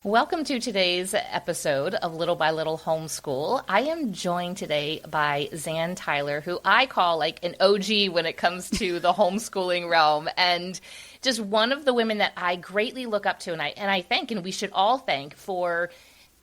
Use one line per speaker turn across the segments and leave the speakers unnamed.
Welcome to today's episode of Little by Little Homeschool. I am joined today by Zan Tyler, who I call like an OG when it comes to the homeschooling realm, and just one of the women that I greatly look up to, and I thank, and we should all thank, for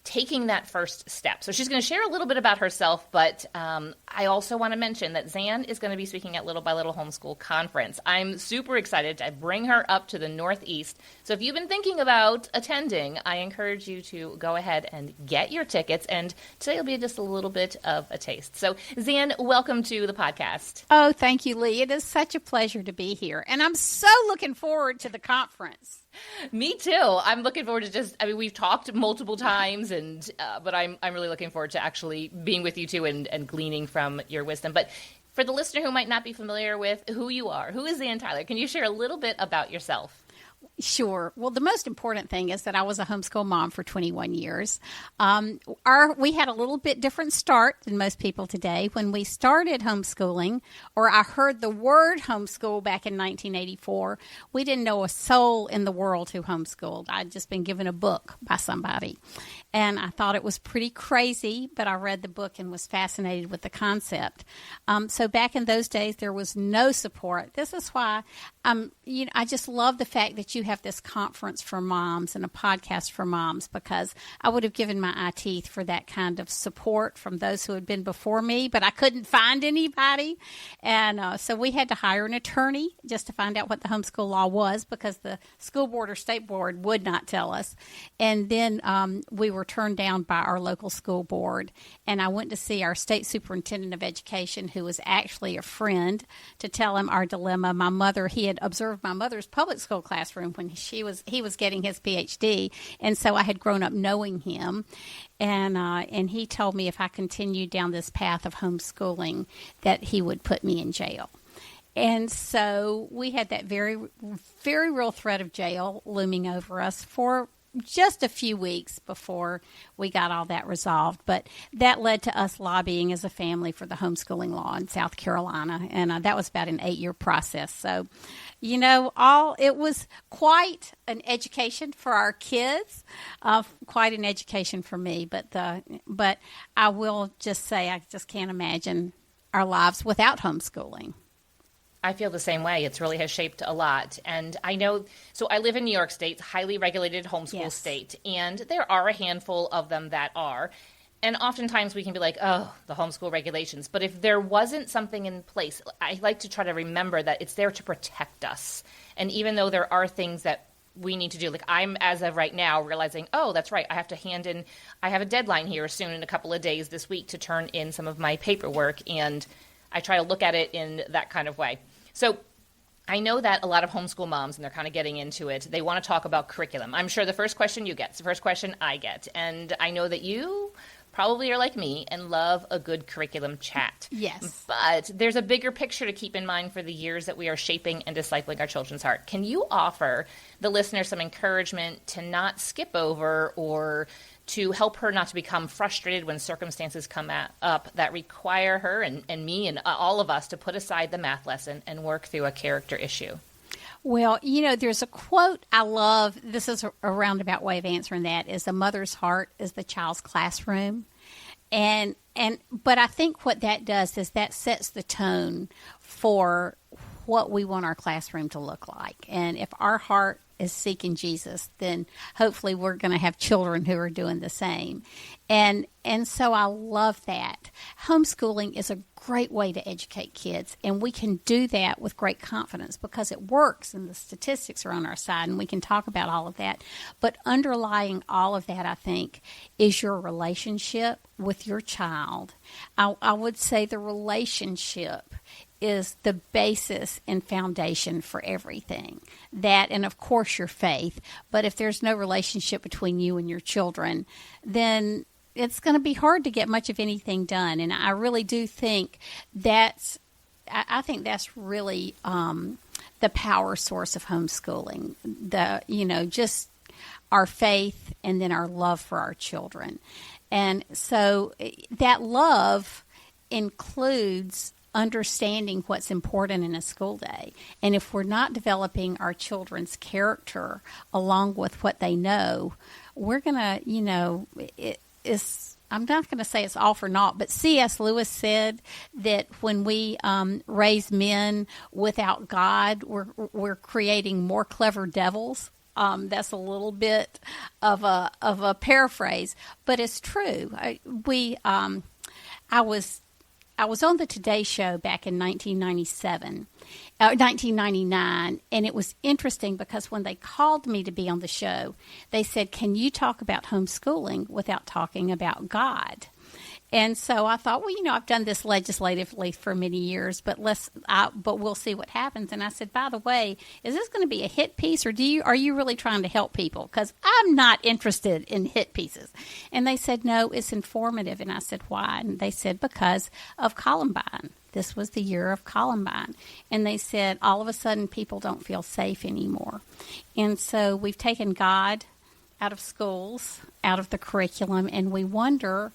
taking that first step. So she's going to share a little bit about herself, but I also want to mention that Zan is going to be speaking at Little by Little Homeschool Conference. I'm super excited to bring her up to the Northeast. So if you've been thinking about attending, I encourage you to go ahead and get your tickets, and today will be just a little bit of a taste. So Zan, welcome to the podcast.
Oh, thank you, Leigh. It is such a pleasure to be here, and I'm so looking forward to the conference.
Me too. I'm looking forward to we've talked multiple times, and but I'm really looking forward to actually being with you too and gleaning from your wisdom. But for the listener who might not be familiar with who you are, who is Zan Tyler? Can you share a little bit about yourself?
Sure. Well, the most important thing is that I was a homeschool mom for 21 years. We had a little bit different start than most people today. When we started homeschooling, or I heard the word homeschool back in 1984, we didn't know a soul in the world who homeschooled. I'd just been given a book by somebody, and I thought it was pretty crazy, but I read the book and was fascinated with the concept. So back in those days, there was no support. This is why I just love the fact that you have this conference for moms and a podcast for moms, because I would have given my eye teeth for that kind of support from those who had been before me, but I couldn't find anybody. And so we had to hire an attorney just to find out what the homeschool law was, because the school board or state board would not tell us. And then we were turned down by our local school board. And I went to see our state superintendent of education, who was actually a friend, to tell him our dilemma. He had observed my mother's public school classroom when he was getting his PhD, and so I had grown up knowing him, and he told me if I continued down this path of homeschooling that he would put me in jail. And so we had that very, very real threat of jail looming over us for just a few weeks before we got all that resolved. But that led to us lobbying as a family for the homeschooling law in South Carolina, and that was about an 8-year process. So, it was quite an education for our kids, quite an education for me. But I will just say I just can't imagine our lives without homeschooling.
I feel the same way. It really has shaped a lot. And I know, so I live in New York State, highly regulated homeschool state, and there are a handful of them that are. And oftentimes we can be like, oh, the homeschool regulations. But if there wasn't something in place, I like to try to remember that it's there to protect us. And even though there are things that we need to do, like I'm, as of right now, realizing, oh, that's right, I have to I have a deadline here soon in a couple of days this week to turn in some of my paperwork. And I try to look at it in that kind of way. So I know that a lot of homeschool moms, and they're kind of getting into it, they want to talk about curriculum. I'm sure the first question you get is the first question I get. And I know that you probably are like me and love a good curriculum chat.
Yes.
But there's a bigger picture to keep in mind for the years that we are shaping and discipling our children's heart. Can you offer the listener some encouragement to not skip over, or to help her not to become frustrated when circumstances come up that require her and me and all of us to put aside the math lesson and work through a character ip?
Well, there's a quote I love. This is a roundabout way of answering that, is the mother's heart is the child's classroom. But I think what that does is that sets the tone for what we want our classroom to look like. And if our heart is seeking Jesus, then hopefully we're going to have children who are doing the same. And so I love that. Homeschooling is a great way to educate kids, and we can do that with great confidence because it works and the statistics are on our side, and we can talk about all of that. But underlying all of that, I think, is your relationship with your child. I would say the relationship is the basis and foundation for everything. That, and of course your faith, but if there's no relationship between you and your children, then it's going to be hard to get much of anything done. And I really do think I think that's really the power source of homeschooling. Just our faith and then our love for our children. And so that love includes understanding what's important in a school day. And if we're not developing our children's character along with what they know, we're going to, I'm not going to say it's all for naught, but C.S. Lewis said that when we raise men without God, we're creating more clever devils. That's a little bit of a paraphrase, but it's true. I was on the Today Show back in 1999, and it was interesting because when they called me to be on the show, they said, "Can you talk about homeschooling without talking about God?" And so I thought, well, I've done this legislatively for many years, but we'll see what happens. And I said, by the way, is this going to be a hit piece, or are you really trying to help people? Because I'm not interested in hit pieces. And they said, no, it's informative. And I said, why? And they said, because of Columbine. This was the year of Columbine. And they said, all of a sudden, people don't feel safe anymore. And so we've taken God out of schools, out of the curriculum, and we wonder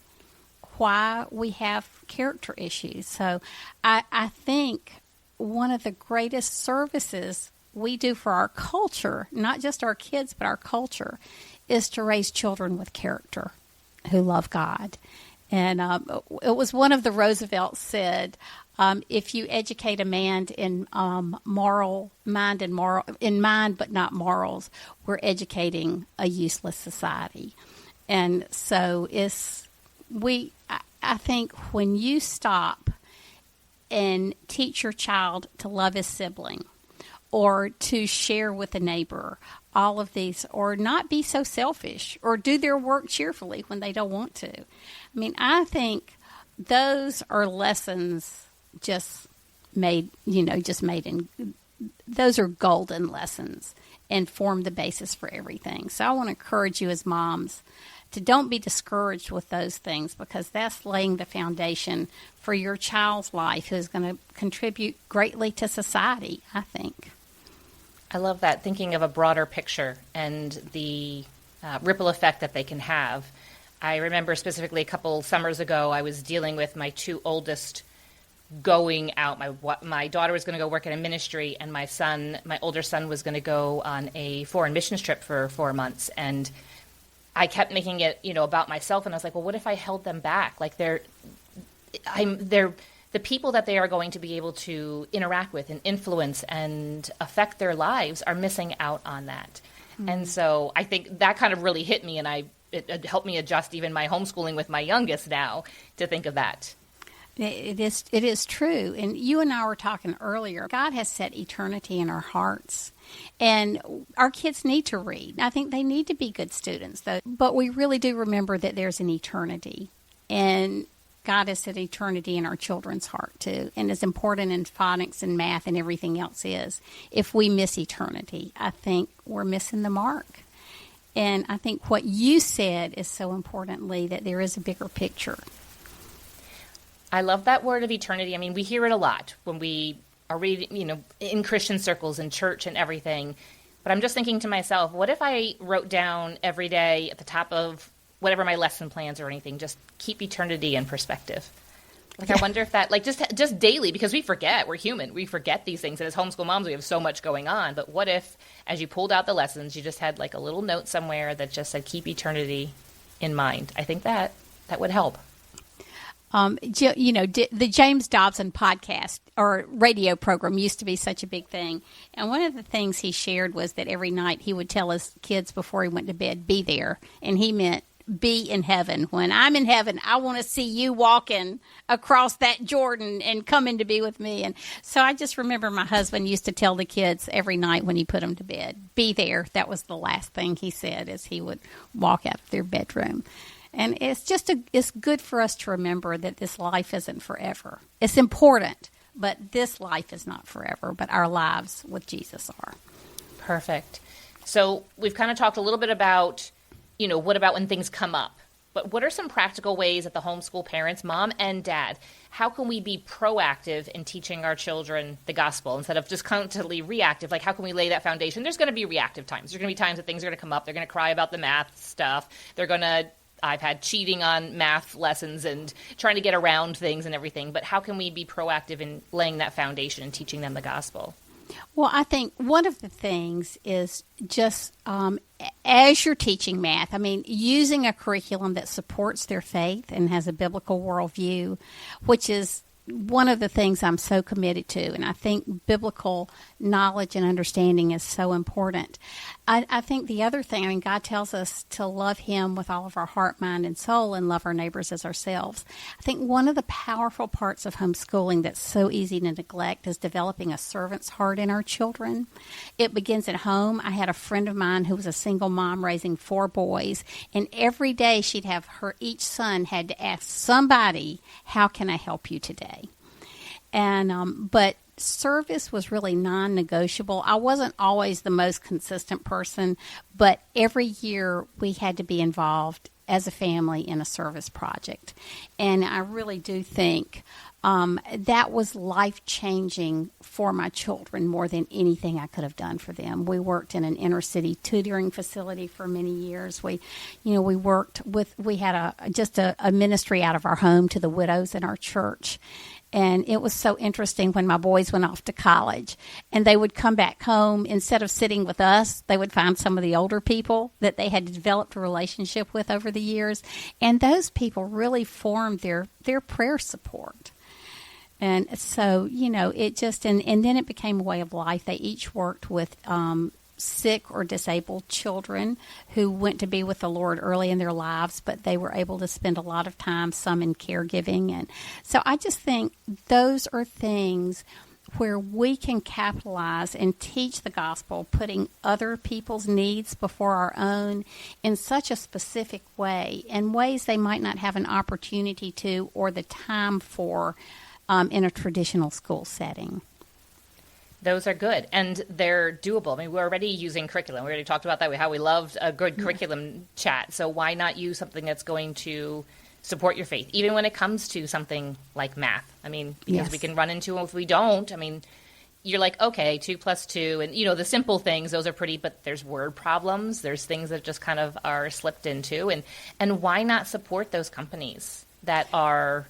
why we have character issues. So I think one of the greatest services we do for our culture, not just our kids, but our culture, is to raise children with character who love God. And it was one of the Roosevelts said, if you educate a man in mind but not morals, we're educating a useless society. And so I think when you stop and teach your child to love his sibling or to share with a neighbor, all of these, or not be so selfish or do their work cheerfully when they don't want to. I think those are lessons those are golden lessons and form the basis for everything. So I want to encourage you as moms to don't be discouraged with those things, because that's laying the foundation for your child's life, who's going to contribute greatly to society, I think.
I love that, thinking of a broader picture and the ripple effect that they can have. I remember specifically a couple summers ago, I was dealing with my two oldest going out. My daughter was going to go work in a ministry, and my older son was going to go on a foreign missions trip for 4 months. And I kept making it, about myself, and I was like, well, what if I held them back? Like they're the people that they are going to be able to interact with and influence and affect their lives are missing out on that. Mm-hmm. And so I think that kind of really hit me, and it helped me adjust even my homeschooling with my youngest now to think of that.
It is true. And you and I were talking earlier. God has set eternity in our hearts. And our kids need to read. I think they need to be good students, though. But we really do remember that there's an eternity. And God has set eternity in our children's heart, too. And as important in phonics and math and everything else is, if we miss eternity, I think we're missing the mark. And I think what you said is so important, Leigh, that there is a bigger picture.
I love that word of eternity. We hear it a lot when we are reading, in Christian circles and church and everything. But I'm just thinking to myself, what if I wrote down every day at the top of whatever my lesson plans or anything, just keep eternity in perspective? I wonder if that, just daily, because we forget, we're human. We forget these things. And as homeschool moms, we have so much going on. But what if, as you pulled out the lessons, you just had a little note somewhere that just said, keep eternity in mind? I think that would help. The James Dobson podcast or radio program used to be such a big thing. And one of the things he shared was that every night he would tell his kids before he went to bed, be there. And he meant be in heaven. When I'm in heaven, I want to see you walking across that Jordan and coming to be with me. And so I just remember my husband used to tell the kids every night when he put them to bed, be there. That was the last thing he said as he would walk out of their bedroom. And it's good for us to remember that this life isn't forever. It's important, but this life is not forever, but our lives with Jesus are. Perfect. So we've kind of talked a little bit about, what about when things come up? But what are some practical ways that the homeschool parents, mom and dad, how can we be proactive in teaching our children the gospel instead of just constantly reactive? How can we lay that foundation? There's going to be reactive times. There's going to be times that things are going to come up. They're going to cry about the math stuff. I've had cheating on math lessons and trying to get around things and everything. But how can we be proactive in laying that foundation and teaching them the gospel?
Well, I think one of the things is just as you're teaching math, I mean, using a curriculum that supports their faith and has a biblical worldview, which is one of the things I'm so committed to. And I think biblical knowledge and understanding is so important. I think the other thing, I mean, God tells us to love Him with all of our heart, mind, and soul, and love our neighbors as ourselves. I think one of the powerful parts of homeschooling that's so easy to neglect is developing a servant's heart in our children. It begins at home. I had a friend of mine who was a single mom raising 4 boys, and every day she'd have each son had to ask somebody, how can I help you today? And but service was really non-negotiable. I wasn't always the most consistent person, but every year we had to be involved as a family in a service project. And I really do think that was life-changing for my children more than anything I could have done for them. We worked in an inner-city tutoring facility for many years. We worked with, we had just a ministry out of our home to the widows in our church. And it was so interesting when my boys went off to college and they would come back home. Instead of sitting with us, they would find some of the older people that they had developed a relationship with over the years. And those people really formed their prayer support. And so, it just, and then it became a way of life. They each worked with sick or disabled children who went to be with the Lord early in their lives, but they were able to spend a lot of time, some in caregiving. And so I just think those are things where we can capitalize and teach the gospel, putting other people's needs before our own in such a specific way, in ways they might not have an opportunity to or the time for in a traditional school setting.
Those are good, and they're doable. I mean, we're already using curriculum. We already talked about that, how we loved a good curriculum chat. So why not use something that's going to support your faith, even when it comes to something like math? I mean, because we can run into, if we don't, I mean, you're like, okay, 2 + 2, and, the simple things, those are pretty, but there's word problems. There's things that just kind of are slipped into. And why not support those companies that are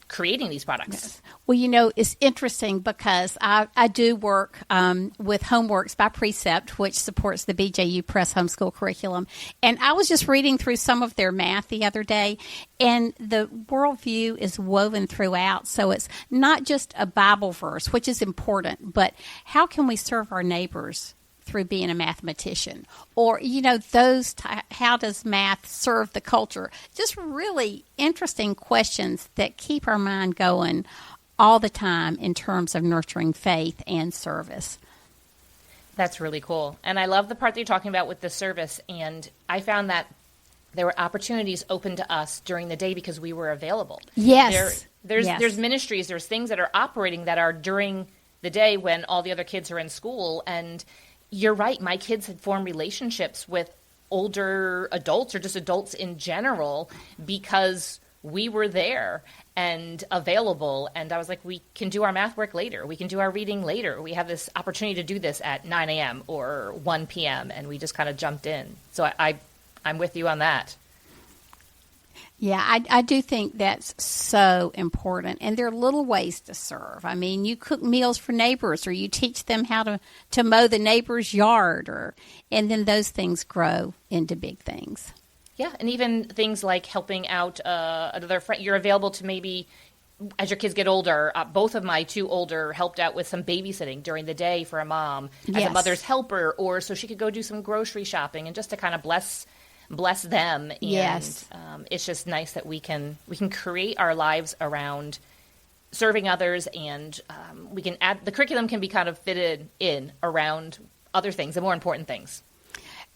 creating these products?
Yes. Well, it's interesting because I do work with Homeworks by Precept, which supports the BJU Press homeschool curriculum. And I was just reading through some of their math the other day, and the worldview is woven throughout. So it's not just a Bible verse, which is important, but how can we serve our neighbors through being a mathematician? Or, how does math serve the culture? Just really interesting questions that keep our mind going all the time in terms of nurturing faith and service.
That's really cool. And I love the part that you're talking about with the service. And I found that there were opportunities open to us during the day because we were available.
Yes.
There's ministries, there's things that are operating that are during the day when all the other kids are in school. And you're right. My kids had formed relationships with older adults or just adults in general because we were there and available. And I was like, we can do our math work later. We can do our reading later. We have this opportunity to do this at 9 a.m. or 1 p.m. And we just kind of jumped in. So I'm with you on that.
Yeah, I do think that's so important. And there are little ways to serve. I mean, you cook meals for neighbors, or you teach them how to mow the neighbor's yard, and then those things grow into big things.
Yeah, and even things like helping out another friend. You're available to maybe, as your kids get older, both of my 2 older helped out with some babysitting during the day for a mom as a mother's helper, or so she could go do some grocery shopping and just to kind of bless them. And it's just nice that we can create our lives around serving others, and we can add, the curriculum can be kind of fitted in around other things, the more important things.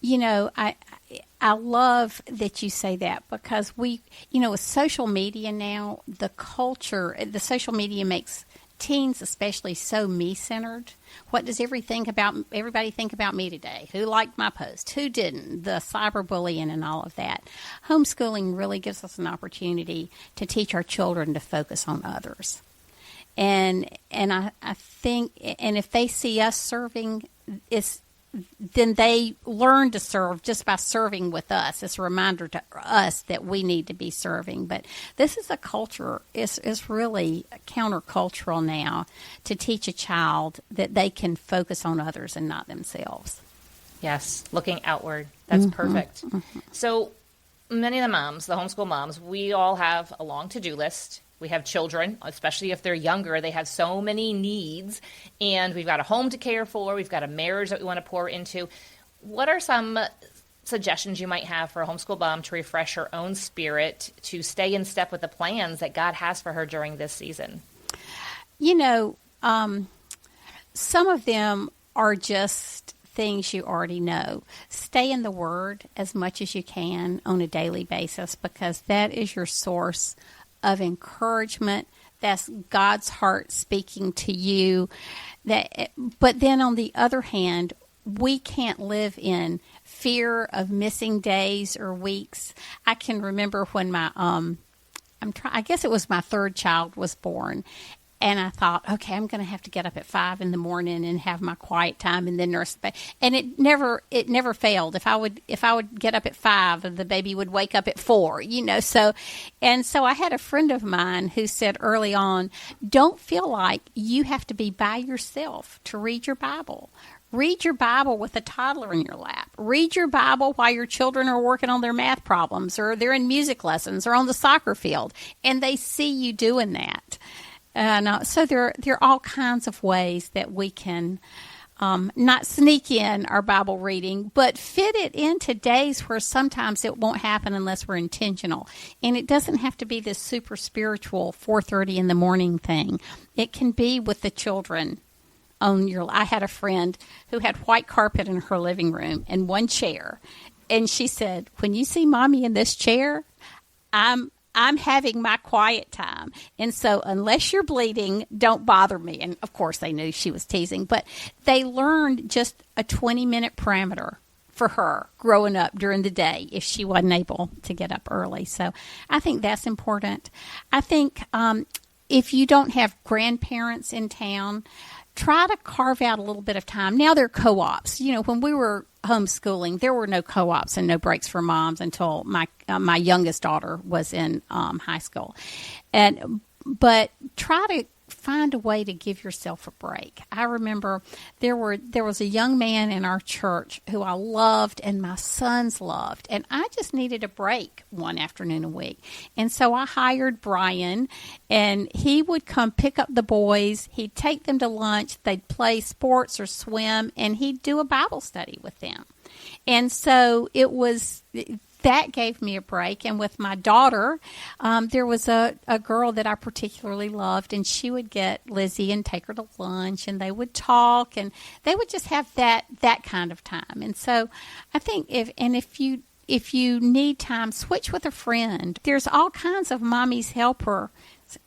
I love that you say that, because with social media now, the social media makes teens especially so me-centered. What does everybody think about me today? Who liked my post? Who didn't? The cyberbullying and all of that. Homeschooling really gives us an opportunity to teach our children to focus on others. And I think, and if they see us serving, then they learn to serve just by serving with us. It's a reminder to us that we need to be serving. But this is a culture, is really countercultural now, to teach a child that they can focus on others and not themselves.
Yes, looking outward. That's perfect. So many of the moms, the homeschool moms, we all have a long to-do list. We have children, especially if they're younger. They have so many needs, and we've got a home to care for. We've got a marriage that we want to pour into. What are some suggestions you might have for a homeschool mom to refresh her own spirit, to stay in step with the plans that God has for her during this season?
You know, some of them are just things you already know. Stay in the Word as much as you can on a daily basis, because that is your source of encouragement. That's God's heart speaking to you. But then on the other hand, we can't live in fear of missing days or weeks. I can remember when my I guess it was my third child was born. And I thought, okay, I'm going to have to get up at 5 in the morning and have my quiet time and then nurse. And it never failed. If I would get up at 5, the baby would wake up at 4. So I had a friend of mine who said early on, don't feel like you have to be by yourself to read your Bible. Read your Bible with a toddler in your lap. Read your Bible while your children are working on their math problems, or they're in music lessons, or on the soccer field, and they see you doing that. So there are all kinds of ways that we can not sneak in our Bible reading, but fit it into days where sometimes it won't happen unless we're intentional. And it doesn't have to be this super spiritual 4:30 in the morning thing. It can be with the children. I had a friend who had white carpet in her living room and one chair, and she said, "When you see Mommy in this chair, I'm having my quiet time. And so unless you're bleeding, don't bother me." And of course they knew she was teasing, but they learned just a 20-minute parameter for her growing up during the day if she wasn't able to get up early. So I think that's important. I think if you don't have grandparents in town, try to carve out a little bit of time. Now there are co-ops. When we were homeschooling, there were no co-ops and no breaks for moms until my youngest daughter was in high school. But try to find a way to give yourself a break. I remember there was a young man in our church who I loved and my sons loved, and I just needed a break one afternoon a week. And so I hired Brian, and he would come pick up the boys. He'd take them to lunch. They'd play sports or swim, and he'd do a Bible study with them. And so that gave me a break. And with my daughter, there was a girl that I particularly loved, and she would get Lizzie and take her to lunch, and they would talk, and they would just have that kind of time. And so I think if you need time, switch with a friend. There's all kinds of mommy's helpers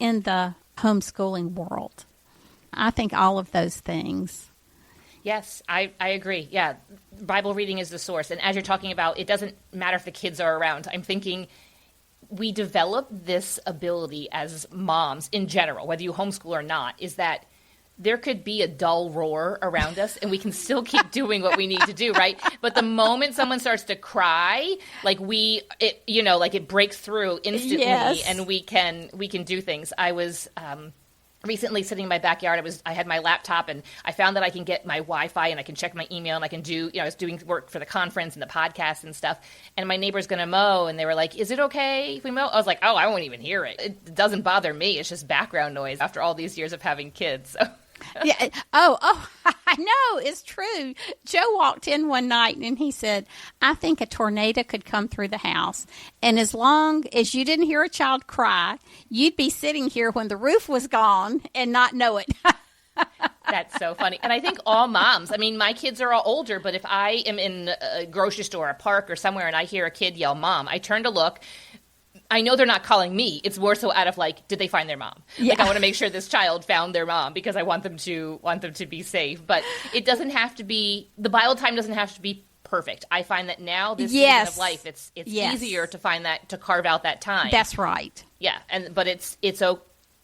in the homeschooling world. I think all of those things.
Yes, I agree. Yeah, Bible reading is the source. And as you're talking about, it doesn't matter if the kids are around. I'm thinking we develop this ability as moms in general, whether you homeschool or not, is that there could be a dull roar around us and we can still keep doing what we need to do, right? But the moment someone starts to cry, it breaks through instantly. Yes. And we can do things. I was recently sitting in my backyard. I had my laptop, and I found that I can get my Wi-Fi and I can check my email, and I can do, I was doing work for the conference and the podcast and stuff. And my neighbor's going to mow, and they were like, "Is it okay if we mow?" I was like, "Oh, I won't even hear it. It doesn't bother me. It's just background noise after all these years of having kids." So.
Yeah. Oh, I know. It's true. Joe walked in one night and he said, "I think a tornado could come through the house. And as long as you didn't hear a child cry, you'd be sitting here when the roof was gone and not know it."
That's so funny. And I think all moms, my kids are all older, but if I am in a grocery store, a park, or somewhere, and I hear a kid yell "Mom," I turn to look. I know they're not calling me. It's more so out of did they find their mom? Yeah. I want to make sure this child found their mom because I want them to be safe. But it doesn't have to be, the Bible time doesn't have to be perfect. I find that now this season of life, it's easier to find that, to carve out that time.
That's right.
Yeah, but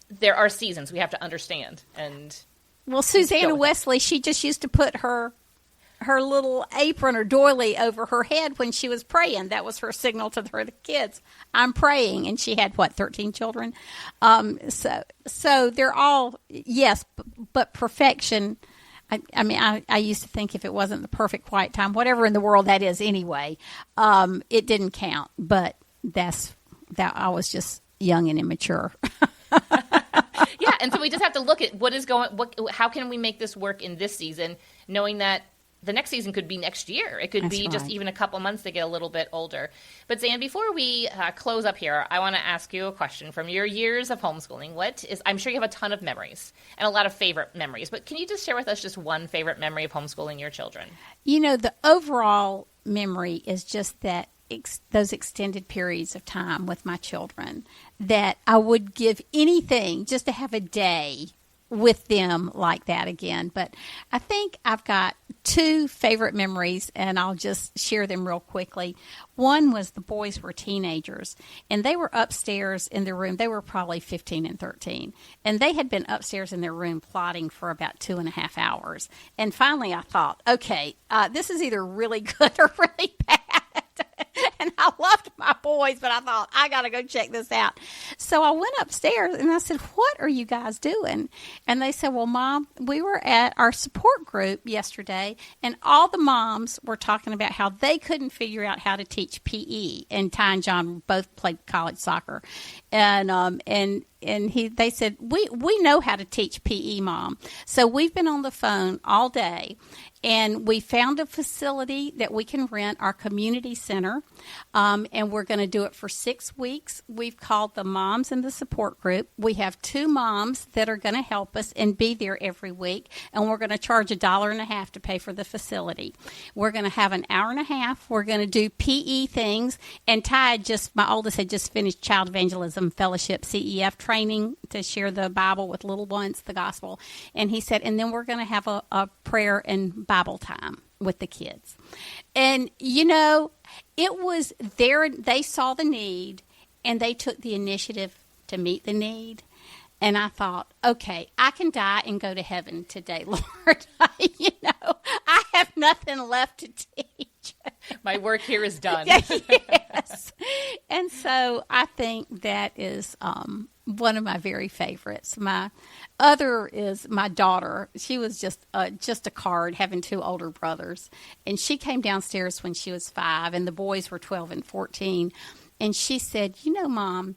there are seasons we have to understand. And
well, Susanna Wesley, she just used to put her her little apron or doily over her head when she was praying. That was her signal to the kids, I'm praying. And she had, 13 children? So they're all, yes, but perfection. I used to think if it wasn't the perfect quiet time, whatever in the world that is anyway, it didn't count. But that I was just young and immature.
Yeah, and so we just have to look at how can we make this work in this season, knowing that the next season could be next year. It could be just even a couple months to get a little bit older. But Zan, before we close up here, I want to ask you a question. From your years of homeschooling, I'm sure you have a ton of memories and a lot of favorite memories, but can you just share with us just one favorite memory of homeschooling your children?
The overall memory is just that those extended periods of time with my children, that I would give anything just to have a day with them like that again. But I think I've got two favorite memories, and I'll just share them real quickly. One was the boys were teenagers, and they were upstairs in their room. They were probably 15 and 13, and they had been upstairs in their room plotting for about 2.5 hours. And finally I thought, okay, this is either really good or really bad. And I loved my boys, but I thought, I got to go check this out. So I went upstairs and I said, what are you guys doing? And they said, well, Mom, we were at our support group yesterday, and all the moms were talking about how they couldn't figure out how to teach PE. And Ty and John both played college soccer. They said, we know how to teach PE, Mom. So we've been on the phone all day, and we found a facility that we can rent, our community center, and we're going to do it for 6 weeks. We've called the moms in the support group. We have 2 moms that are going to help us and be there every week, and we're going to charge $1.50 to pay for the facility. We're going to have an hour and a half. We're going to do PE things, and my oldest had just finished Child Evangelism Fellowship CEF training to share the Bible with little ones, the gospel. And he said, and then we're going to have a prayer and Bible time with the kids. And, it was there. They saw the need, and they took the initiative to meet the need. And I thought, okay, I can die and go to heaven today, Lord. I have nothing left to teach.
My work here is done.
Yes. And so I think that is one of my very favorites. My other is my daughter. She was just a card, having 2 older brothers. And she came downstairs when she was 5, and the boys were 12 and 14. And she said, Mom,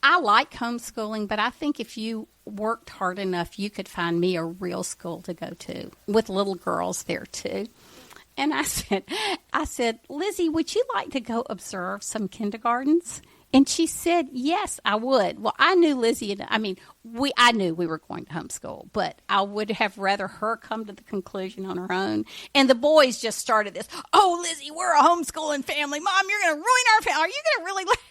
I like homeschooling, but I think if you worked hard enough, you could find me a real school to go to with little girls there too. And I said, Lizzie, would you like to go observe some kindergartens? And she said, yes, I would. Well, I knew Lizzie, I knew we were going to homeschool, but I would have rather her come to the conclusion on her own. And the boys just started this, oh, Lizzie, we're a homeschooling family. Mom, you're going to ruin our family. Are you going to really let her?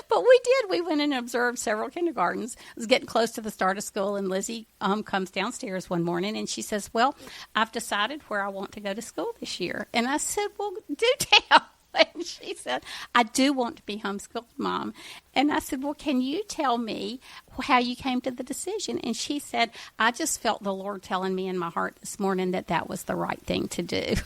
But we did. We went and observed several kindergartens. It was getting close to the start of school, and Lizzie comes downstairs one morning, and she says, well, I've decided where I want to go to school this year. And I said, well, do tell. And she said, I do want to be homeschooled, Mom. And I said, well, can you tell me how you came to the decision? And she said, I just felt the Lord telling me in my heart this morning that was the right thing to do.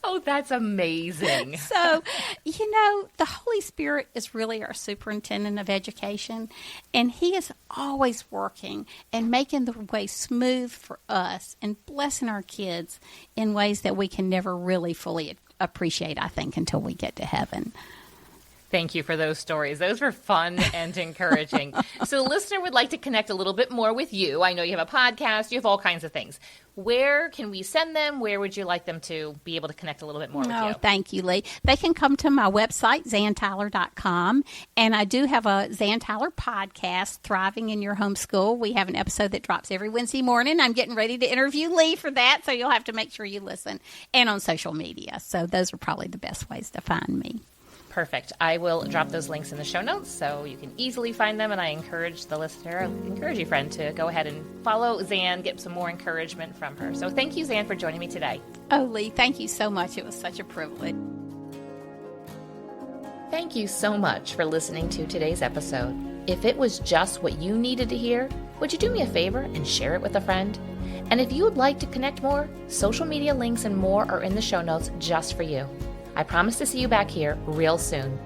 Oh, that's amazing.
So, the Holy Spirit is really our superintendent of education, and He is always working and making the way smooth for us and blessing our kids in ways that we can never really fully appreciate, I think, until we get to heaven.
Thank you for those stories. Those were fun and encouraging. So the listener would like to connect a little bit more with you. I know you have a podcast. You have all kinds of things. Where can we send them? Where would you like them to be able to connect a little bit more with you?
Oh, thank you, Leigh. They can come to my website, zantyler.com. And I do have a Zan Tyler podcast, Thriving in Your Homeschool. We have an episode that drops every Wednesday morning. I'm getting ready to interview Leigh for that, so you'll have to make sure you listen. And on social media. So those are probably the best ways to find me.
Perfect. I will drop those links in the show notes so you can easily find them. And I encourage you, friend, to go ahead and follow Zan, get some more encouragement from her. So thank you, Zan, for joining me today.
Oh, Leigh, thank you so much. It was such a privilege.
Thank you so much for listening to today's episode. If it was just what you needed to hear, would you do me a favor and share it with a friend? And if you would like to connect more, social media links and more are in the show notes just for you. I promise to see you back here real soon.